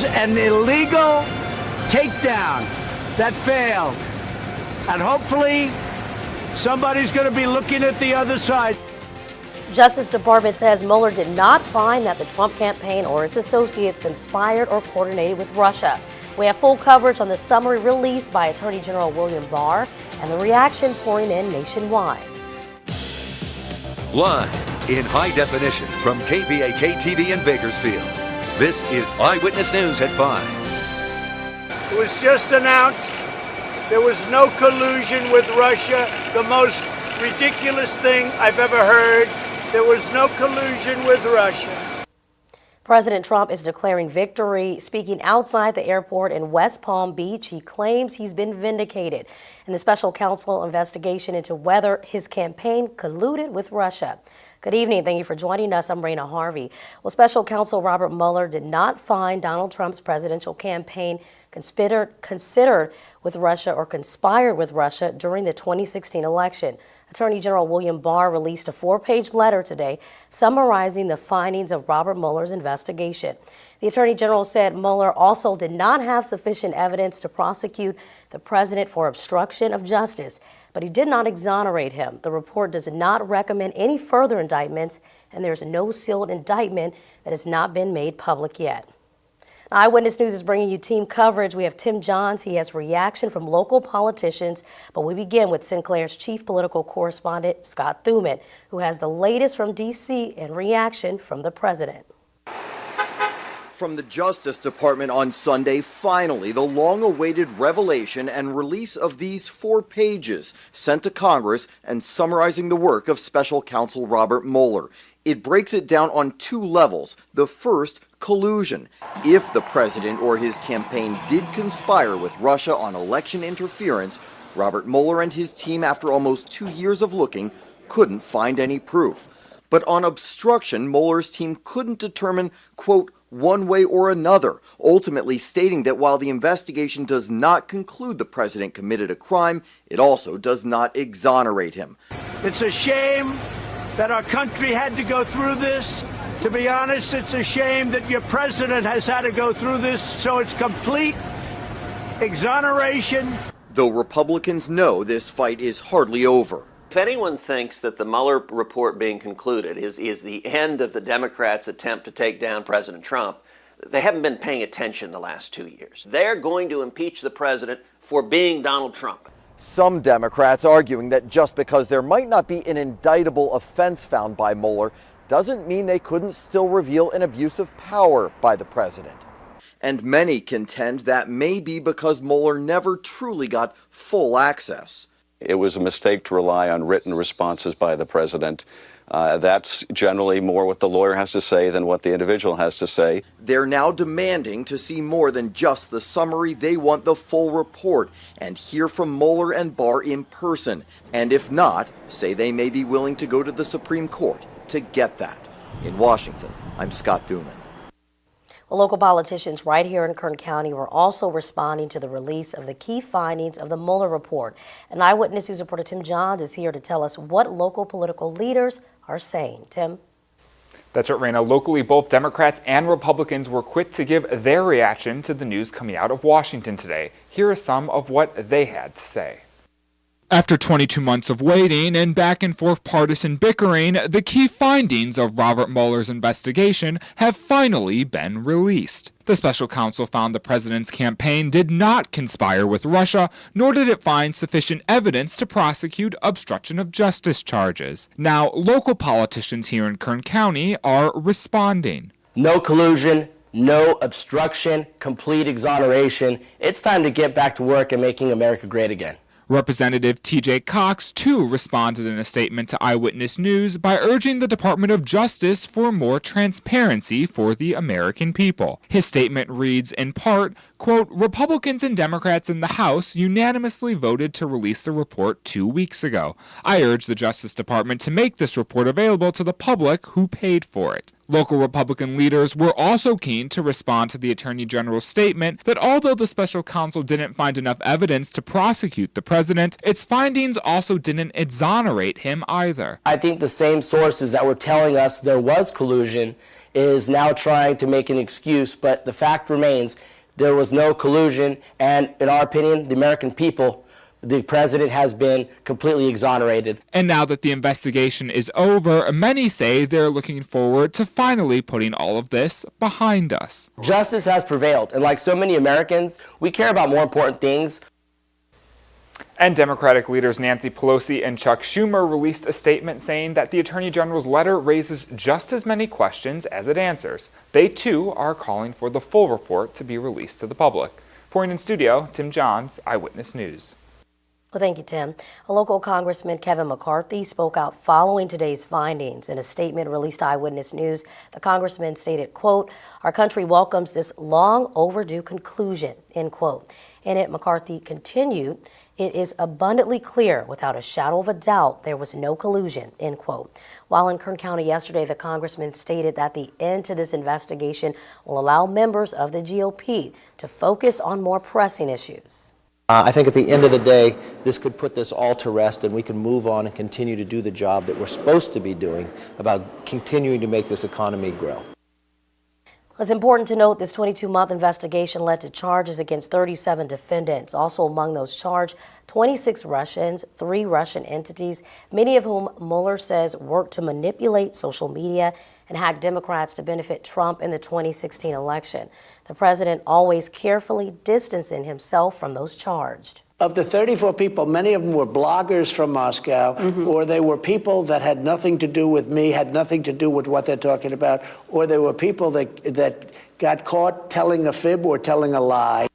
was an illegal takedown that failed. And hopefully somebody's going to be looking at the other side. Justice Department says Mueller did not find that the Trump campaign or its associates conspired or coordinated with Russia. We have full coverage on the summary released by Attorney General William Barr and the reaction pouring in nationwide. Live in high definition from KBAK TV in Bakersfield, this is Eyewitness News at 5. It was just announced there was no collusion with Russia, the most ridiculous thing I've ever heard. There was no collusion with Russia. President Trump is declaring victory. Speaking outside the airport in West Palm Beach, he claims he's been vindicated in the special counsel investigation into whether his campaign colluded with Russia. Good evening. Thank you for joining us. I'm Raina Harvey. Well, special counsel Robert Mueller did not find Donald Trump's presidential campaign considered with Russia or conspired with Russia during the 2016 election. Attorney General William Barr released a 4-page letter today summarizing the findings of Robert Mueller's investigation. The Attorney General said Mueller also did not have sufficient evidence to prosecute the president for obstruction of justice, but he did not exonerate him. The report does not recommend any further indictments, and there's no sealed indictment that has not been made public yet. Eyewitness News is bringing you team coverage. We have Tim Johns. He has reaction from local politicians, but we begin with Sinclair's chief political correspondent, Scott Thuman, who has the latest from D.C. and reaction from the president. From the Justice Department on Sunday, finally, the long-awaited revelation and release of these 4 pages sent to Congress and summarizing the work of special counsel Robert Mueller. It breaks it down on 2 levels. The first, collusion. If the president or his campaign did conspire with Russia on election interference, Robert Mueller and his team, after almost 2 years of looking, couldn't find any proof. But on obstruction, Mueller's team couldn't determine, quote, one way or another, ultimately stating that while the investigation does not conclude the president committed a crime, it also does not exonerate him. It's a shame that our country had to go through this. To be honest, it's a shame that your president has had to go through this, so it's complete exoneration. Though Republicans know this fight is hardly over. If anyone thinks that the Mueller report being concluded is the end of the Democrats' attempt to take down President Trump, they haven't been paying attention the last 2 years. They're going to impeach the president for being Donald Trump. Some Democrats arguing that just because there might not be an indictable offense found by Mueller doesn't mean they couldn't still reveal an abuse of power by the president. And many contend that may be because Mueller never truly got full access. It was a mistake to rely on written responses by the president. That's generally more what the lawyer has to say than what the individual has to say. They're now demanding to see more than just the summary. They want the full report and hear from Mueller and Barr in person. And if not, say they may be willing to go to the Supreme Court to get that. In Washington, I'm Scott Thuman. Well, local politicians right here in Kern County were also responding to the release of the key findings of the Mueller report. And Eyewitness News reporter Tim Johns is here to tell us what local political leaders are saying. Tim? That's right, Raina. Locally, both Democrats and Republicans were quick to give their reaction to the news coming out of Washington today. Here are some of what they had to say. After 22 months of waiting and back and forth partisan bickering, the key findings of Robert Mueller's investigation have finally been released. The special counsel found the president's campaign did not conspire with Russia, nor did it find sufficient evidence to prosecute obstruction of justice charges. Now, local politicians here in Kern County are responding. No collusion, no obstruction, complete exoneration. It's time to get back to work and making America great again. Representative T.J. Cox, too, responded in a statement to Eyewitness News by urging the Department of Justice for more transparency for the American people. His statement reads, in part, quote, Republicans and Democrats in the House unanimously voted to release the report 2 weeks ago. I urge the Justice Department to make this report available to the public who paid for it. Local Republican leaders were also keen to respond to the Attorney General's statement that although the special counsel didn't find enough evidence to prosecute the president, its findings also didn't exonerate him either. I think the same sources that were telling us there was collusion is now trying to make an excuse, but the fact remains there was no collusion, and in our opinion, the American people, the president has been completely exonerated. And now that the investigation is over, many say they're looking forward to finally putting all of this behind us. Justice has prevailed, and like so many Americans, we care about more important things. And Democratic leaders Nancy Pelosi and Chuck Schumer released a statement saying that the Attorney General's letter raises just as many questions as it answers. They, too, are calling for the full report to be released to the public. Reporting in studio, Tim Johns, Eyewitness News. Well, thank you, Tim. A local Congressman, Kevin McCarthy, spoke out following today's findings. In a statement released to Eyewitness News, the congressman stated, quote, "Our country welcomes this long overdue conclusion," end quote. In it, McCarthy continued, "It is abundantly clear, without a shadow of a doubt, there was no collusion," end quote. While in Kern County yesterday, the congressman stated that the end to this investigation will allow members of the GOP to focus on more pressing issues. I think at the end of the day, this could put this all to rest, and we can move on and continue to do the job that we're supposed to be doing about continuing to make this economy grow. It's important to note this 22-month investigation led to charges against 37 defendants. Also among those charged, 26 Russians, 3 Russian entities, many of whom Mueller says worked to manipulate social media and hack Democrats to benefit Trump in the 2016 election. The president always carefully distancing himself from those charged. Of the 34 people, many of them were bloggers from Moscow, or they were people that had nothing to do with me, had nothing to do with what they're talking about, or they were people that got caught telling a fib or telling a lie.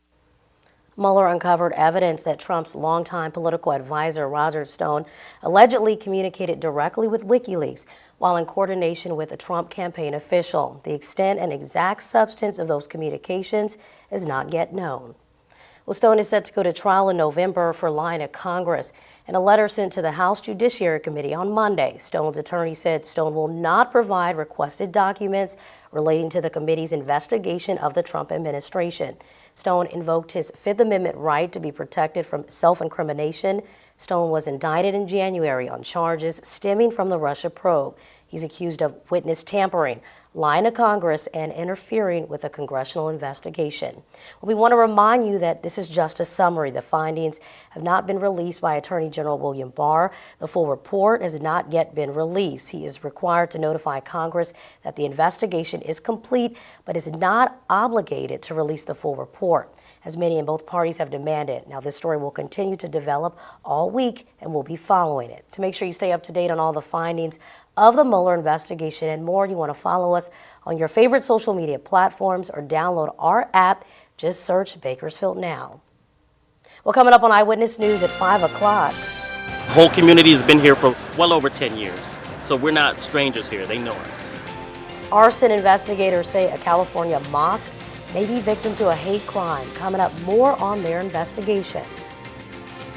Mueller uncovered evidence that Trump's longtime political advisor, Roger Stone, allegedly communicated directly with WikiLeaks while in coordination with a Trump campaign official. The extent and exact substance of those communications is not yet known. Well, Stone is set to go to trial in November for lying to Congress. In a letter sent to the House Judiciary Committee on Monday, Stone's attorney said Stone will not provide requested documents relating to the committee's investigation of the Trump administration. Stone invoked his Fifth Amendment right to be protected from self-incrimination. Stone was indicted in January on charges stemming from the Russia probe. He's accused of witness tampering, lying to Congress, and interfering with a congressional investigation. Well, we want to remind you that this is just a summary. The findings have not been released by Attorney General William Barr. The full report has not yet been released. He is required to notify Congress that the investigation is complete, but is not obligated to release the full report, as many in both parties have demanded. Now, this story will continue to develop all week, and we'll be following it. To make sure you stay up to date on all the findings of the Mueller investigation and more, you want to follow us on your favorite social media platforms or download our app. Just search Bakersfield Now. Well, coming up on Eyewitness News at 5 o'clock. The whole community has been here for well over 10 years, so we're not strangers here. They know us. Arson investigators say a California mosque may be victim to a hate crime. Coming up, more on their investigation.